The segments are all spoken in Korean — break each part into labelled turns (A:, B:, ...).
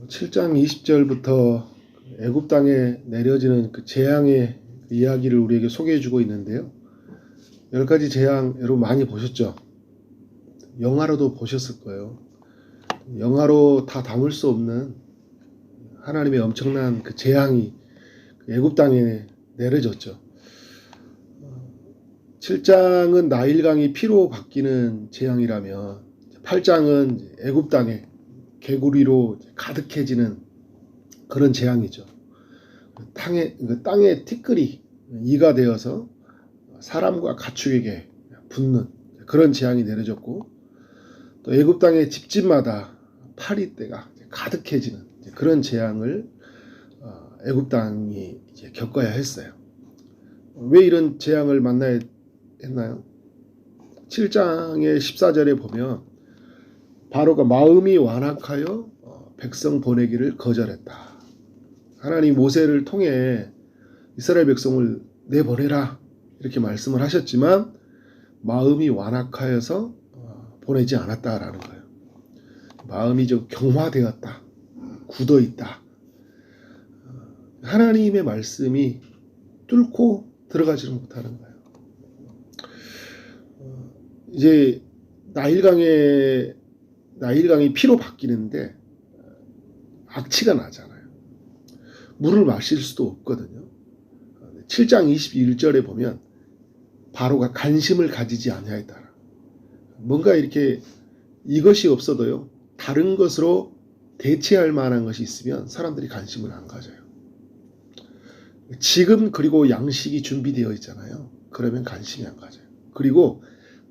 A: 7장 20절부터 애굽 땅에 내려지는 그 재앙의 이야기를 우리에게 소개해 주고 있는데요. 10가지 재앙 여러분 많이 보셨죠? 영화로도 보셨을 거예요. 영화로 다 담을 수 없는 하나님의 엄청난 그 재앙이 애굽 땅에 내려졌죠. 7장은 나일강이 피로 바뀌는 재앙이라면 8장은 애굽 땅에 개구리로 가득해지는 그런 재앙이죠. 땅의 티끌이 이가 되어서 사람과 가축에게 붙는 그런 재앙이 내려졌고, 또 애굽 땅의 집집마다 파리떼가 가득해지는 그런 재앙을 애굽 땅이 이제 겪어야 했어요. 왜 이런 재앙을 만나야 했나요? 7장의 14절에 보면 바로가 마음이 완악하여 백성 보내기를 거절했다. 하나님 모세를 통해 이스라엘 백성을 내보내라 이렇게 말씀을 하셨지만 마음이 완악하여서 보내지 않았다라는 거예요. 마음이 좀 경화되었다. 굳어있다. 하나님의 말씀이 뚫고 들어가지를 못하는 거예요. 이제 나일강이 피로 바뀌는데 악취가 나잖아요. 물을 마실 수도 없거든요. 7장 21절에 보면 바로가 관심을 가지지 아니하였다. 뭔가 이렇게 이것이 없어도요, 다른 것으로 대체할 만한 것이 있으면 사람들이 관심을 안 가져요. 지금 그리고 양식이 준비되어 있잖아요. 그러면 관심이 안 가져요. 그리고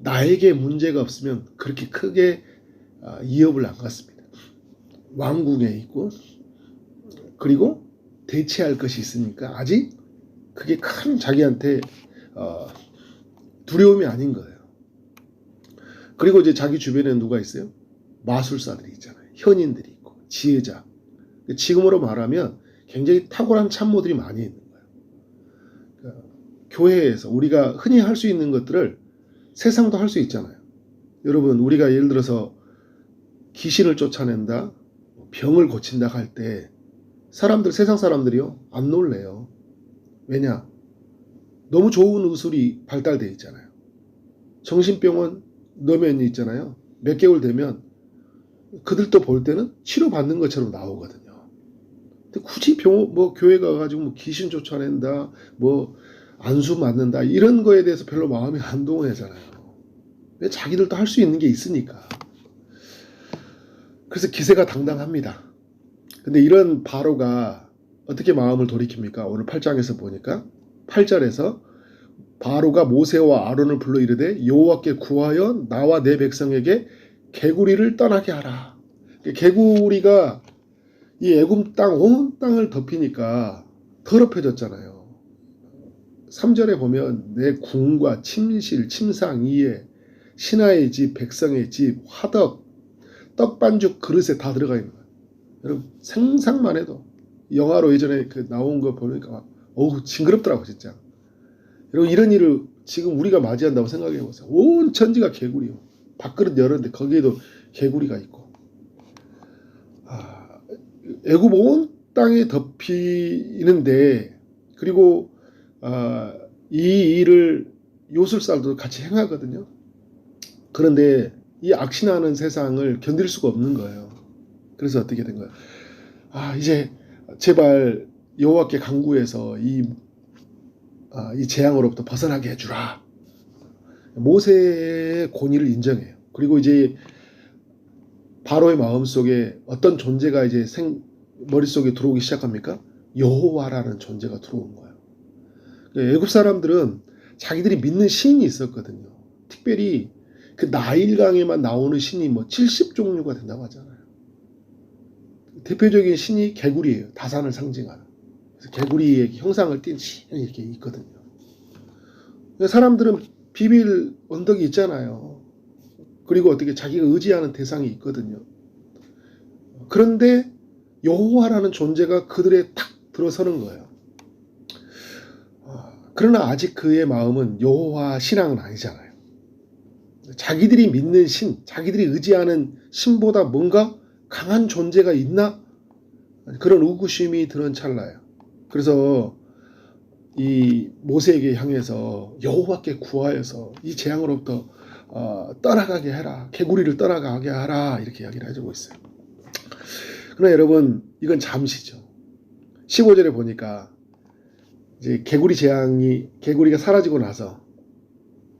A: 나에게 문제가 없으면 그렇게 크게 이업을 안 갖습니다. 왕궁에 있고, 그리고 대체할 것이 있으니까 아직 그게 큰 자기한테 두려움이 아닌 거예요. 그리고 이제 자기 주변에 누가 있어요? 마술사들이 있잖아요. 현인들이 있고 지혜자. 지금으로 말하면 굉장히 탁월한 참모들이 많이 있는 거예요. 그러니까 교회에서 우리가 흔히 할 수 있는 것들을 세상도 할 수 있잖아요. 여러분, 우리가 예를 들어서 귀신을 쫓아낸다, 병을 고친다 할 때 세상 사람들이요 안 놀래요. 왜냐? 너무 좋은 의술이 발달되어 있잖아요. 정신병원 넣으면 있잖아요. 몇 개월 되면 그들도 볼 때는 치료받는 것처럼 나오거든요. 근데 굳이 교회 가가지고 귀신 쫓아낸다, 안수 맞는다 이런 거에 대해서 별로 마음이 안 동하잖아요. 왜? 자기들도 할 수 있는 게 있으니까. 그래서 기세가 당당합니다. 근데 이런 바로가 어떻게 마음을 돌이킵니까? 오늘 8장에서 보니까 8절에서 바로가 모세와 아론을 불러 이르되 여호와께 구하여 나와 내 백성에게 개구리를 떠나게 하라. 개구리가 이 애굽 땅 온 땅을 덮이니까 더럽혀졌잖아요. 3절에 보면 내 궁과 침실, 침상, 이에 신하의 집, 백성의 집, 화덕, 떡반죽 그릇에 다 들어가 있는 거예요. 여러분 상상만 해도 영화로 예전에 나온 거 보니까 어우 징그럽더라고 진짜. 여러분 이런 일을 지금 우리가 맞이한다고 생각해 보세요. 온 천지가 개구리요. 밥그릇 열었는데 거기에도 개구리가 있고. 애굽 온 땅에 덮이는데, 그리고 이 일을 요술사도 같이 행하거든요. 그런데 이 악신하는 세상을 견딜 수가 없는 거예요. 그래서 어떻게 된 거예요? 이제 제발 여호와께 간구해서 이 재앙으로부터 벗어나게 해주라. 모세의 권위를 인정해요. 그리고 이제 바로의 마음속에 어떤 존재가 이제 머릿속에 들어오기 시작합니까? 여호와라는 존재가 들어온 거예요. 애굽 사람들은 자기들이 믿는 신이 있었거든요. 특별히 그 나일강에만 나오는 신이 70종류가 된다고 하잖아요. 대표적인 신이 개구리예요. 다산을 상징하는. 그래서 개구리의 형상을 띈 신이 이렇게 있거든요. 사람들은 비빌 언덕이 있잖아요. 그리고 어떻게 자기가 의지하는 대상이 있거든요. 그런데 여호와라는 존재가 그들에 탁 들어서는 거예요. 그러나 아직 그의 마음은 여호와 신앙은 아니잖아요. 자기들이 믿는 신, 자기들이 의지하는 신보다 뭔가 강한 존재가 있나? 그런 의구심이 드는 찰나예요. 그래서 이 모세에게 향해서 여호와께 구하여서 이 재앙으로부터 떠나가게 해라. 개구리를 떠나가게 하라. 이렇게 이야기를 해주고 있어요. 그러나 여러분, 이건 잠시죠. 15절에 보니까 이제 개구리가 사라지고 나서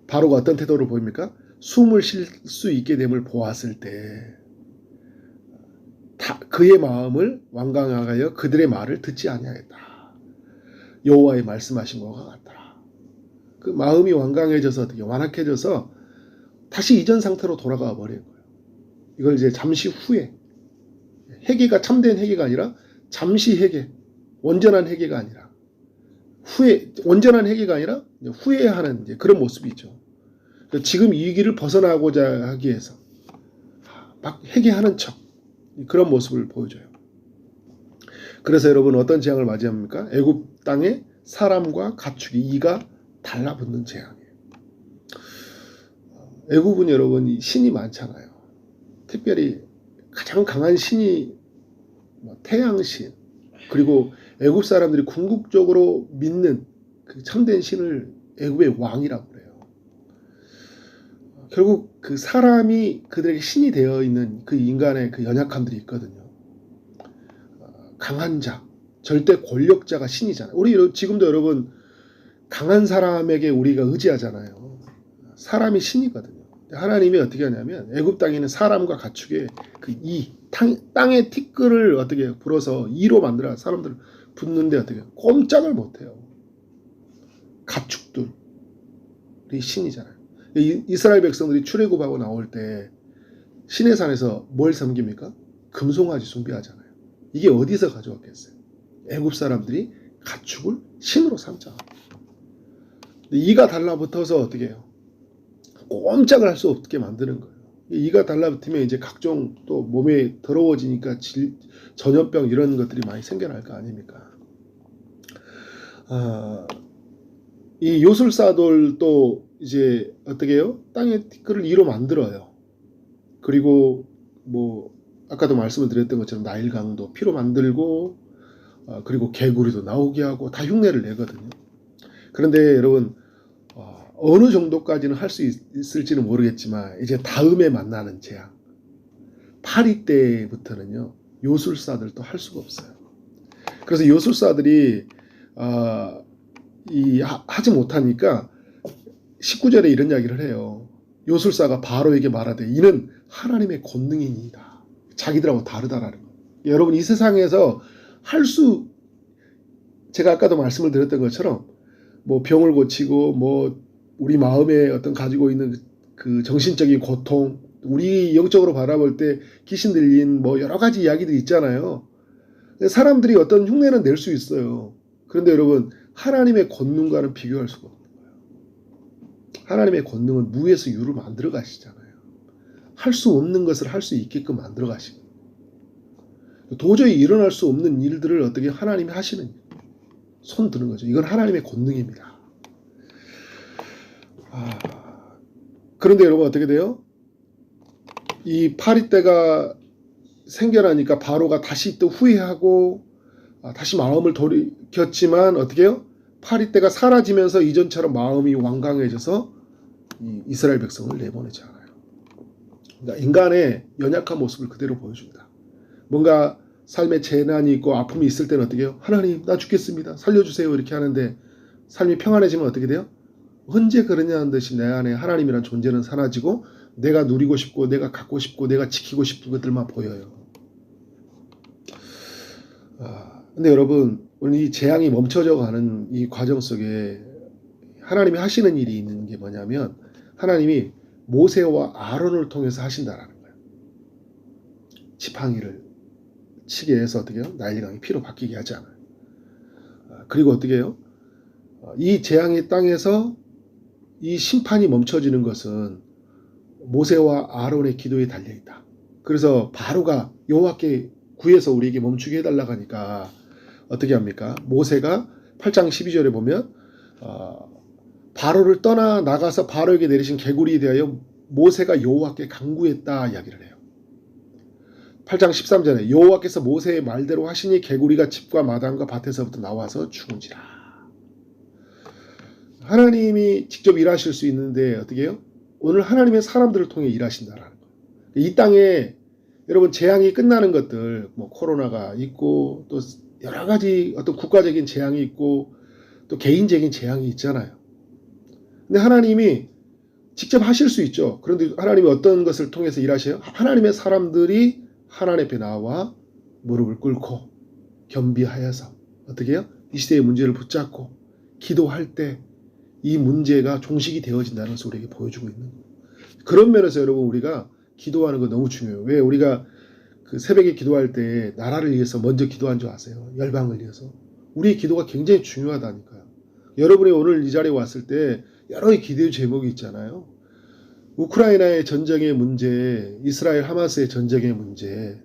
A: 바로가 어떤 태도를 보입니까? 숨을 쉴 수 있게 됨을 보았을 때 그의 마음을 완강하여 그들의 말을 듣지 아니하였다. 여호와의 말씀하신 것과 같다. 그 마음이 완강해져서 어떻게 완악해져서 다시 이전 상태로 돌아가 버린 거예요. 이걸 이제 잠시 후에 회개가 참된 회개가 아니라 잠시 회개, 온전한 회개가 아니라 온전한 회개가 아니라 후회하는 이제 그런 모습이죠. 지금 이 위기를 벗어나고자 하기 위해서 막 회개하는 척 그런 모습을 보여줘요. 그래서 여러분 어떤 재앙을 맞이합니까? 애굽 땅에 사람과 가축이 이가 달라붙는 재앙이에요. 애굽은 여러분 신이 많잖아요. 특별히 가장 강한 신이 태양신, 그리고 애굽 사람들이 궁극적으로 믿는 그 참된 신을 애굽의 왕이라고 그래요. 결국 그 사람이 그들에게 신이 되어 있는 그 인간의 그 연약함들이 있거든요. 강한 자, 절대 권력자가 신이잖아요. 우리 지금도 여러분 강한 사람에게 우리가 의지하잖아요. 사람이 신이거든요. 하나님이 어떻게 하냐면 애굽 땅에 있는 사람과 가축의 그 땅의 티끌을 어떻게 불어서 이로 만들어 사람들을 붙는데 어떻게 꼼짝을 못해요. 가축들이 신이잖아요. 이스라엘 백성들이 출애굽하고 나올 때 시내산에서 뭘 섬깁니까? 금송아지 숭배하잖아요. 이게 어디서 가져왔겠어요? 애굽 사람들이 가축을 신으로 삼자. 이가 달라붙어서 어떻게 해요? 꼼짝을 할 수 없게 만드는 거예요. 이가 달라붙으면 이제 각종 또 몸에 더러워지니까 전염병 이런 것들이 많이 생겨날 거 아닙니까? 이 요술사들도 이제 어떻게 해요? 땅의 티끌을 이로 만들어요. 그리고 뭐 아까도 말씀을 드렸던 것처럼 나일강도 피로 만들고 그리고 개구리도 나오게 하고 다 흉내를 내거든요. 그런데 여러분 어느 정도까지는 할 수 있을지는 모르겠지만 이제 다음에 만나는 재앙 파리 때부터는요 요술사들도 할 수가 없어요. 그래서 요술사들이 하지 못하니까 19절에 이런 이야기를 해요. 요술사가 바로에게 말하되 이는 하나님의 권능이니이다. 자기들하고 다르다라는 거예요. 여러분 이 세상에서 제가 아까도 말씀을 드렸던 것처럼 뭐 병을 고치고 뭐 우리 마음에 어떤 가지고 있는 그 정신적인 고통, 우리 영적으로 바라볼 때 귀신 들린 뭐 여러 가지 이야기들이 있잖아요. 사람들이 어떤 흉내는 낼 수 있어요. 그런데 여러분 하나님의 권능과는 비교할 수가 없는 거예요. 하나님의 권능은 무에서 유를 만들어 가시잖아요. 할 수 없는 것을 할 수 있게끔 만들어 가시고 도저히 일어날 수 없는 일들을 어떻게 하나님이 하시는 손 드는 거죠. 이건 하나님의 권능입니다. 그런데 여러분 어떻게 돼요? 이 파리 때가 생겨나니까 바로가 다시 또 후회하고 다시 마음을 돌이켰지만 어떻게 해요? 파리 때가 사라지면서 이전처럼 마음이 완강해져서 이스라엘 백성을 내보내지 않아요. 그러니까 인간의 연약한 모습을 그대로 보여줍니다. 뭔가 삶에 재난이 있고 아픔이 있을 때는 어떻게 해요? 하나님 나 죽겠습니다. 살려주세요. 이렇게 하는데 삶이 평안해지면 어떻게 돼요? 언제 그러냐는 듯이 내 안에 하나님이란 존재는 사라지고 내가 누리고 싶고 내가 갖고 싶고 내가 지키고 싶은 것들만 보여요. 근데 여러분 오늘 이 재앙이 멈춰져 가는 이 과정 속에 하나님이 하시는 일이 있는 게 뭐냐면 하나님이 모세와 아론을 통해서 하신다라는 거예요. 지팡이를 치게 해서 어떻게 해요? 나일강이 피로 바뀌게 하지 않아요. 그리고 어떻게 해요? 이 재앙의 땅에서 이 심판이 멈춰지는 것은 모세와 아론의 기도에 달려있다. 그래서 바로가 여호와께 구해서 우리에게 멈추게 해달라고 하니까 어떻게 합니까? 모세가 8장 12절에 보면 바로를 떠나 나가서 바로에게 내리신 개구리에 대하여 모세가 여호와께 간구했다 이야기를 해요. 8장 13절에 여호와께서 모세의 말대로 하시니 개구리가 집과 마당과 밭에서부터 나와서 죽은지라. 하나님이 직접 일하실 수 있는데 어떻게 해요? 오늘 하나님의 사람들을 통해 일하신다라는 거예요. 이 땅에 여러분 재앙이 끝나는 것들, 뭐 코로나가 있고 또 여러 가지 어떤 국가적인 재앙이 있고 또 개인적인 재앙이 있잖아요. 근데 하나님이 직접 하실 수 있죠. 그런데 하나님이 어떤 것을 통해서 일하셔요? 하나님의 사람들이 하나님 앞에 나와 무릎을 꿇고 겸비하여서 어떻게 해요? 이 시대의 문제를 붙잡고 기도할 때 이 문제가 종식이 되어진다는 것을 우리에게 보여주고 있는 거예요. 그런 면에서 여러분 우리가 기도하는 거 너무 중요해요. 왜 우리가 그 새벽에 기도할 때 나라를 위해서 먼저 기도한 줄 아세요? 열방을 위해서. 우리의 기도가 굉장히 중요하다니까요. 여러분이 오늘 이 자리에 왔을 때 여러 기도의 제목이 있잖아요. 우크라이나의 전쟁의 문제, 이스라엘 하마스의 전쟁의 문제,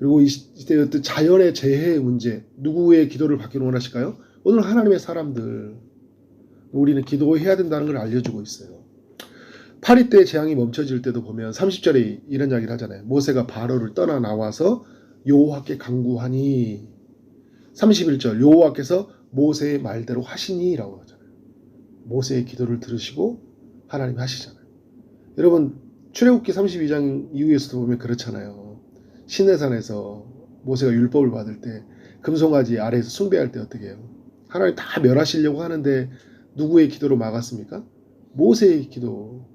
A: 그리고 이 시대의 어떤 자연의 재해의 문제, 누구의 기도를 받기를 원하실까요? 오늘 하나님의 사람들, 우리는 기도해야 된다는 걸 알려주고 있어요. 파리 때 재앙이 멈춰질 때도 보면 30절에 이런 이야기를 하잖아요. 모세가 바로를 떠나 나와서 여호와께 간구하니 31절 여호와께서 모세의 말대로 하시니 라고 하잖아요. 모세의 기도를 들으시고 하나님이 하시잖아요. 여러분 출애굽기 32장 이후에서도 보면 그렇잖아요. 시내산에서 모세가 율법을 받을 때 금송아지 아래에서 숭배할 때 어떻게 해요? 하나님 다 멸하시려고 하는데 누구의 기도로 막았습니까? 모세의 기도.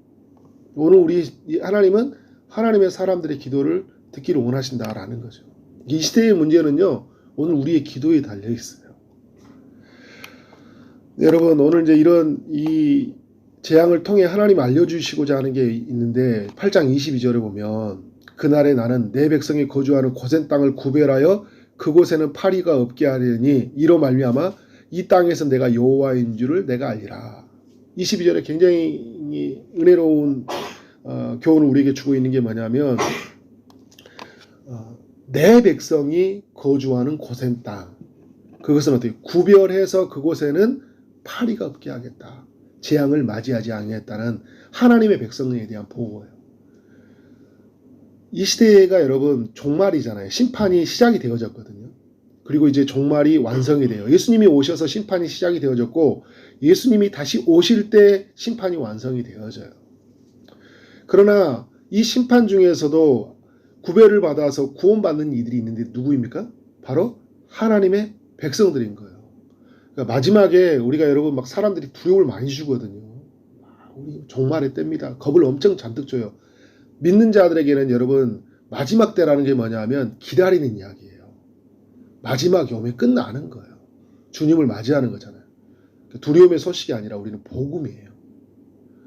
A: 오늘 우리 하나님은 하나님의 사람들의 기도를 듣기를 원하신다라는 거죠. 이 시대의 문제는요, 오늘 우리의 기도에 달려 있어요. 네, 여러분 오늘 이제 이런 이 재앙을 통해 하나님 알려주시고자 하는 게 있는데 8장 22절에 보면 그날에 나는 내 백성이 거주하는 고센 땅을 구별하여 그곳에는 파리가 없게 하려니 이로 말미암아 이 땅에서 내가 여호와인 줄을 내가 알리라. 22절에 굉장히 은혜로운 교훈을 우리에게 주고 있는 게 뭐냐면 내 백성이 거주하는 고센 땅, 그것은 어떻게 구별해서 그곳에는 파리가 없게 하겠다. 재앙을 맞이하지 않겠다는 하나님의 백성에 대한 보호예요. 이 시대가 여러분 종말이잖아요. 심판이 시작이 되어졌거든요. 그리고 이제 종말이 완성이 돼요. 예수님이 오셔서 심판이 시작이 되어졌고 예수님이 다시 오실 때 심판이 완성이 되어져요. 그러나 이 심판 중에서도 구별을 받아서 구원받는 이들이 있는데 누구입니까? 바로 하나님의 백성들인 거예요. 그러니까 마지막에 우리가 여러분 막 사람들이 두려움을 많이 주거든요. 우리 종말의 때입니다. 겁을 엄청 잔뜩 줘요. 믿는 자들에게는 여러분 마지막 때라는 게 뭐냐면 기다리는 이야기예요. 마지막이 오면 끝나는 거예요. 주님을 맞이하는 거잖아요. 두려움의 소식이 아니라 우리는 복음이에요.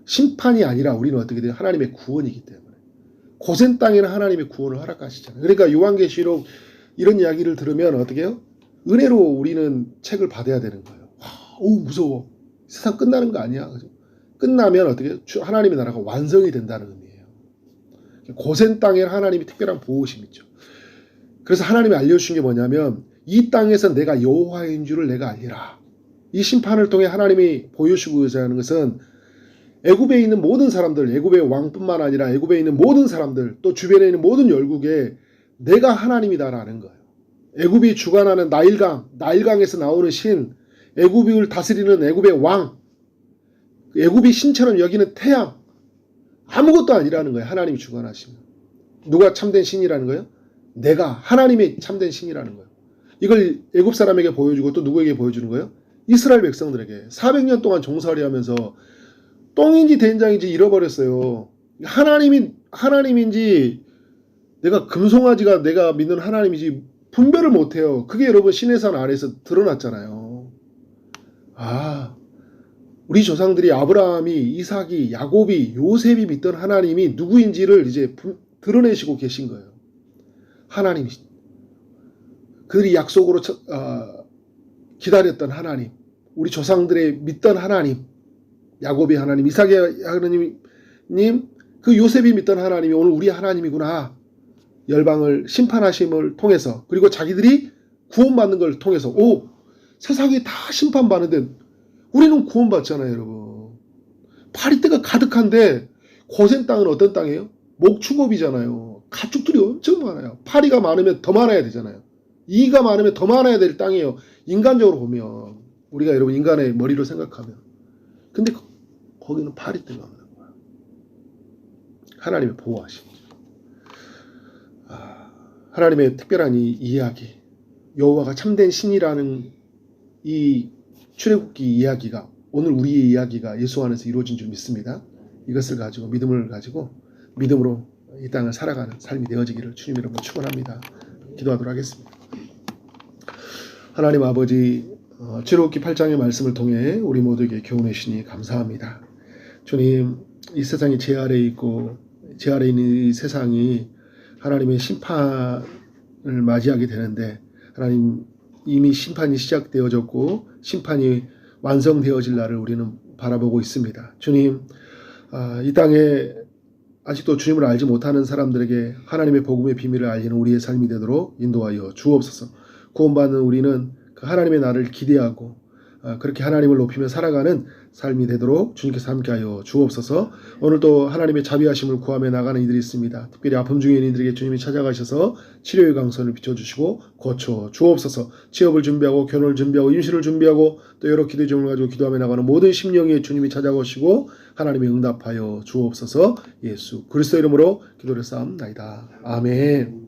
A: 심판이 아니라 우리는 어떻게 돼요? 하나님의 구원이기 때문에. 고센 땅에는 하나님의 구원을 허락하시잖아요. 그러니까 요한계시록 이런 이야기를 들으면 어떻게 해요? 은혜로 우리는 책을 받아야 되는 거예요. 오 무서워. 세상 끝나는 거 아니야. 그죠? 끝나면 어떻게 하나님의 나라가 완성이 된다는 의미예요. 고센 땅에는 하나님이 특별한 보호심이 있죠. 그래서 하나님이 알려주신 게 뭐냐면 이 땅에서 내가 여호와인 줄을 내가 알리라. 이 심판을 통해 하나님이 보여주고자 하는 것은 애굽에 있는 모든 사람들, 애굽의 왕뿐만 아니라 애굽에 있는 모든 사람들, 또 주변에 있는 모든 열국에 내가 하나님이다라는 거예요. 애굽이 주관하는 나일강에서 나오는 신, 애굽을 다스리는 애굽의 왕, 애굽이 신처럼 여기는 태양, 아무것도 아니라는 거예요. 하나님이 주관하시면. 누가 참된 신이라는 거예요? 내가 하나님의 참된 신이라는 거예요. 이걸 애굽 사람에게 보여주고 또 누구에게 보여주는 거예요? 이스라엘 백성들에게 400년 동안 종살이 하면서 똥인지 된장인지 잃어버렸어요. 하나님인지 내가 금송아지가 내가 믿는 하나님인지 분별을 못해요. 그게 여러분 시내산 아래에서 드러났잖아요. 우리 조상들이 아브라함이, 이삭이, 야곱이, 요셉이 믿던 하나님이 누구인지를 이제 드러내시고 계신 거예요. 하나님이신. 그들이 약속으로 기다렸던 하나님, 우리 조상들의 믿던 하나님, 야곱의 하나님, 이삭의 하나님, 그 요셉이 믿던 하나님이 오늘 우리 하나님이구나. 열방을 심판하심을 통해서, 그리고 자기들이 구원받는 걸 통해서, 세상이 다 심판받는데 우리는 구원받잖아요, 여러분. 파리떼가 가득한데 고센 땅은 어떤 땅이에요? 목축업이잖아요. 가축들이 엄청 많아요. 파리가 많으면 더 많아야 되잖아요. 이가 많으면 더 많아야 될 땅이에요. 인간적으로 보면 우리가 여러분 인간의 머리로 생각하면 근데 거기는 파리 때문에 없는 거야. 하나님의 보호하심. 하나님의 특별한 이 이야기, 여호와가 참된 신이라는 이 출애굽기 이야기가 오늘 우리의 이야기가 예수 안에서 이루어진 줄 믿습니다. 이것을 가지고 믿음을 가지고 믿음으로 이 땅을 살아가는 삶이 되어지기를 주님 이름으로 축원합니다. 기도하도록 하겠습니다. 하나님 아버지, 출애굽기 8장의 말씀을 통해 우리 모두에게 교훈해 주시니 감사합니다. 주님, 이 세상이 제 아래에 있고 제 아래에 있는 이 세상이 하나님의 심판을 맞이하게 되는데 하나님 이미 심판이 시작되어졌고 심판이 완성되어질 날을 우리는 바라보고 있습니다. 주님, 이 땅에 아직도 주님을 알지 못하는 사람들에게 하나님의 복음의 비밀을 알리는 우리의 삶이 되도록 인도하여 주옵소서. 구원받는 우리는 그 하나님의 날을 기대하고 그렇게 하나님을 높이며 살아가는 삶이 되도록 주님께서 함께하여 주옵소서. 오늘도 하나님의 자비하심을 구하며 나가는 이들이 있습니다. 특별히 아픔 중에 있는 이들에게 주님이 찾아가셔서 치료의 강선을 비춰주시고 고쳐 주옵소서. 취업을 준비하고 결혼을 준비하고 임신을 준비하고 또 여러 기도의 제목을 가지고 기도하며 나가는 모든 심령에 주님이 찾아오시고 하나님의 응답하여 주옵소서. 예수 그리스도 이름으로 기도를 쌓옵나이다. 아멘.